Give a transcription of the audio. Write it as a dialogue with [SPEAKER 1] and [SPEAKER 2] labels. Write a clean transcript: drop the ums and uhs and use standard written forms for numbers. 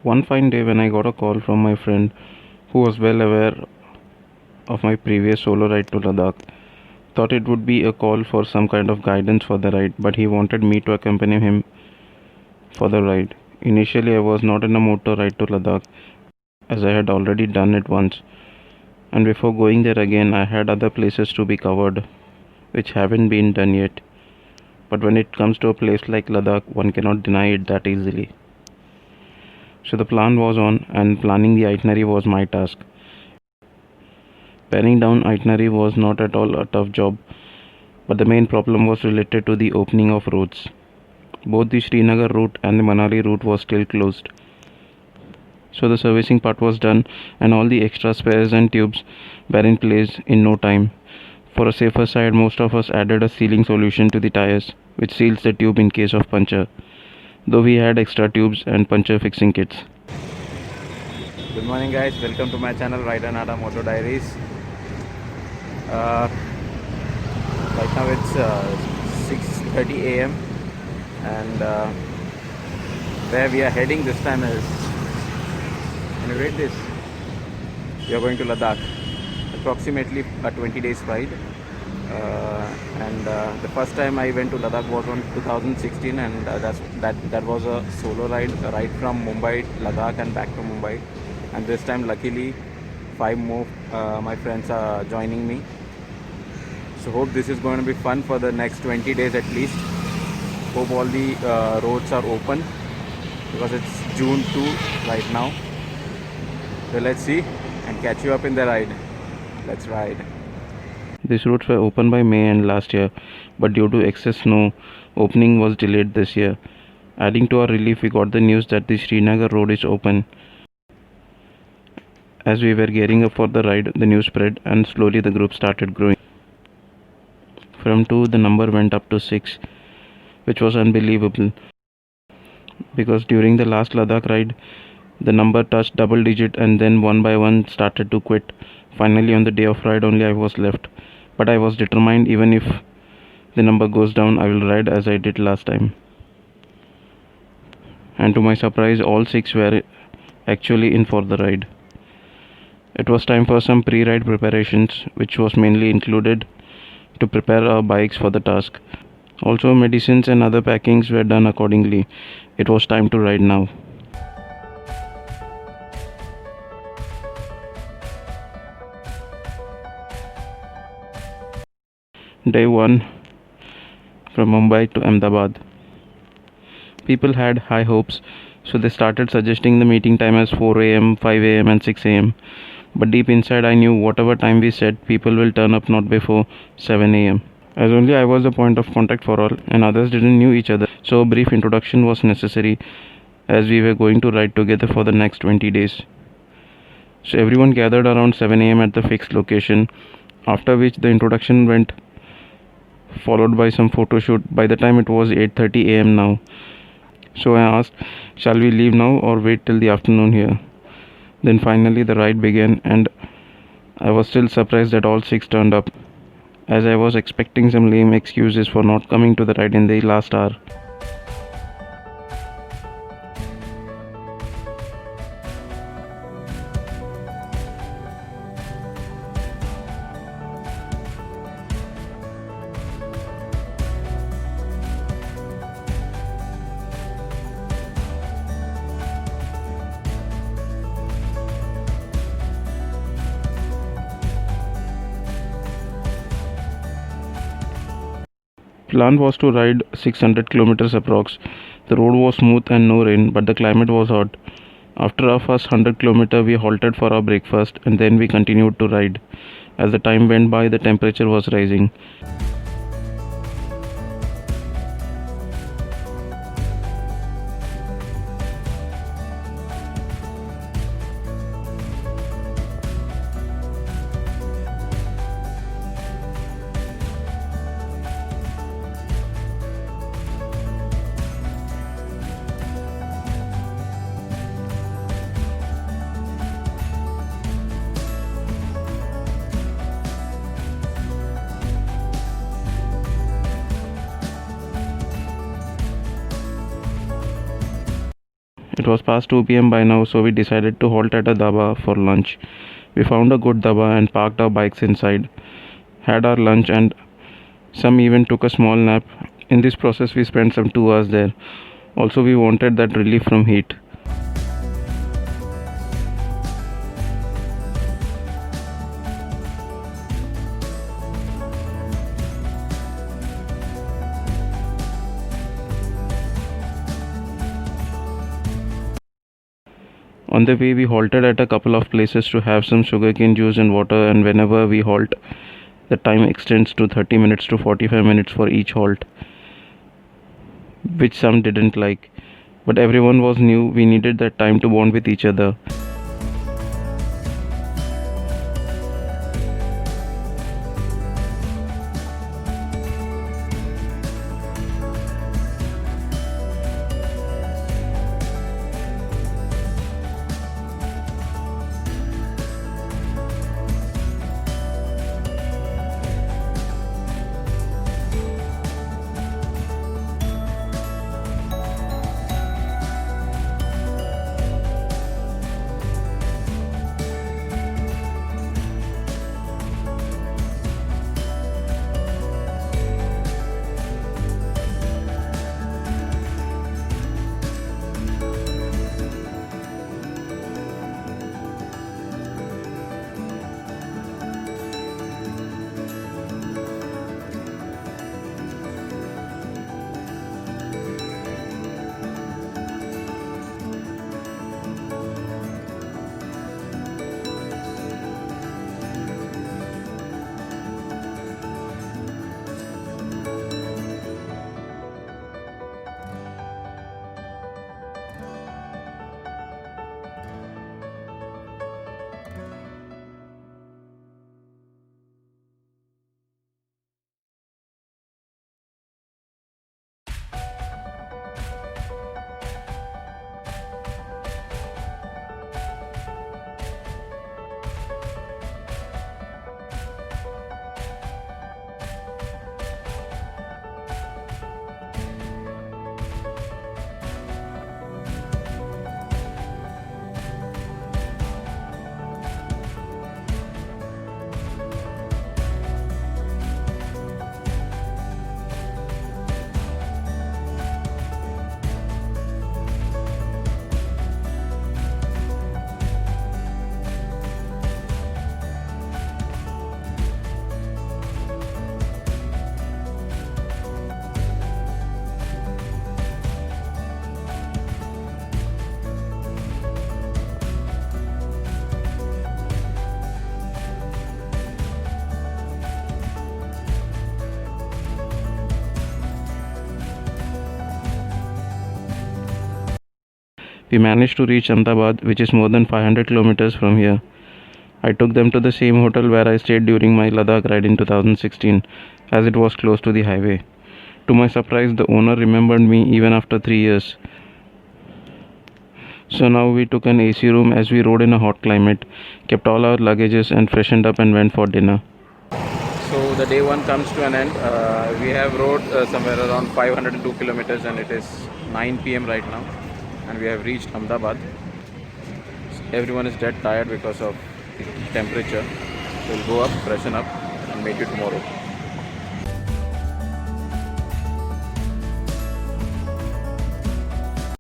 [SPEAKER 1] One fine day when I got a call from my friend who was well aware of my previous solo ride to Ladakh, thought it would be a call for some kind of guidance for the ride, but he wanted me to accompany him for the ride. Initially, I was not in a motor ride to Ladakh as I had already done it once, and before going there again, I had other places to be covered which haven't been done yet. But when it comes to a place like Ladakh, one cannot deny it that easily. So the plan was on, and planning the itinerary was my task. Paring down itinerary was not at all a tough job, but the main problem was related to the opening of roads. Both the Srinagar route and the Manali route was still closed. So the servicing part was done and all the extra spares and tubes were in place in no time. For a safer side, most of us added a sealing solution to the tires which seals the tube in case of puncture, though we had extra tubes and puncture fixing kits.
[SPEAKER 2] Good morning guys, welcome to my channel Rider Nada Moto Diaries. Right now it's 6:30 a.m. and where we are heading this time is, can you rate this? We are going to Ladakh, approximately a 20 days ride. The first time I went to Ladakh was on 2016, and that was a solo ride right from Mumbai, Ladakh and back to Mumbai. And this time luckily 5 more my friends are joining me. So hope this is going to be fun for the next 20 days at least. Hope all the roads are open because it's June 2 right now. So let's see and catch you up in the ride. Let's ride.
[SPEAKER 1] These routes were opened by May end last year, but due to excess snow, opening was delayed this year. Adding to our relief, we got the news that the Srinagar road is open. As we were gearing up for the ride, the news spread and slowly the group started growing. From 2, the number went up to 6, which was unbelievable. Because during the last Ladakh ride, the number touched double digit and then one by one started to quit. Finally, on the day of ride only I was left. But I was determined, even if the number goes down, I will ride as I did last time. And to my surprise, all 6 were actually in for the ride. It was time for some pre-ride preparations, which was mainly included to prepare our bikes for the task. Also, medicines and other packings were done accordingly. It was time to ride now. Day 1 from Mumbai to Ahmedabad. People had high hopes, so they started suggesting the meeting time as 4 am, 5 am, and 6 am. But deep inside, I knew whatever time we said, people will turn up not before 7 am. As only I was the point of contact for all, and others didn't know each other, so a brief introduction was necessary as we were going to ride together for the next 20 days. So everyone gathered around 7 am at the fixed location, after which the introduction went, followed by some photo shoot. By the time it was 8:30 am now. So I asked, shall we leave now or wait till the afternoon here? Then finally the ride began, and I was still surprised that all 6 turned up, as I was expecting some lame excuses for not coming to the ride in the last hour. Plan was to ride 600 kilometers approx. The road was smooth and no rain, but the climate was hot. After our first 100 kilometers, we halted for our breakfast and then we continued to ride. As the time went by, the temperature was rising. It was past 2 pm by now, so we decided to halt at a dhaba for lunch. We found a good dhaba and parked our bikes inside, had our lunch, and some even took a small nap. In this process, we spent some 2 hours there. Also, we wanted that relief from heat. On the way, we halted at a couple of places to have some sugarcane juice and water, and whenever we halt, the time extends to 30 minutes to 45 minutes for each halt, which some didn't like. But everyone was new, we needed that time to bond with each other. We managed to reach Ahmedabad, which is more than 500 kilometers from here. I took them to the same hotel where I stayed during my Ladakh ride in 2016, as it was close to the highway. To my surprise, the owner remembered me even after 3 years. So now we took an AC room as we rode in a hot climate, kept all our luggages and freshened up and went for dinner.
[SPEAKER 2] So the day one comes to an end. We have rode somewhere around 502 kilometers and it is 9 p.m. right now. And we have reached Ahmedabad. Everyone is dead tired because of the temperature. So we'll go up, freshen up and meet you tomorrow.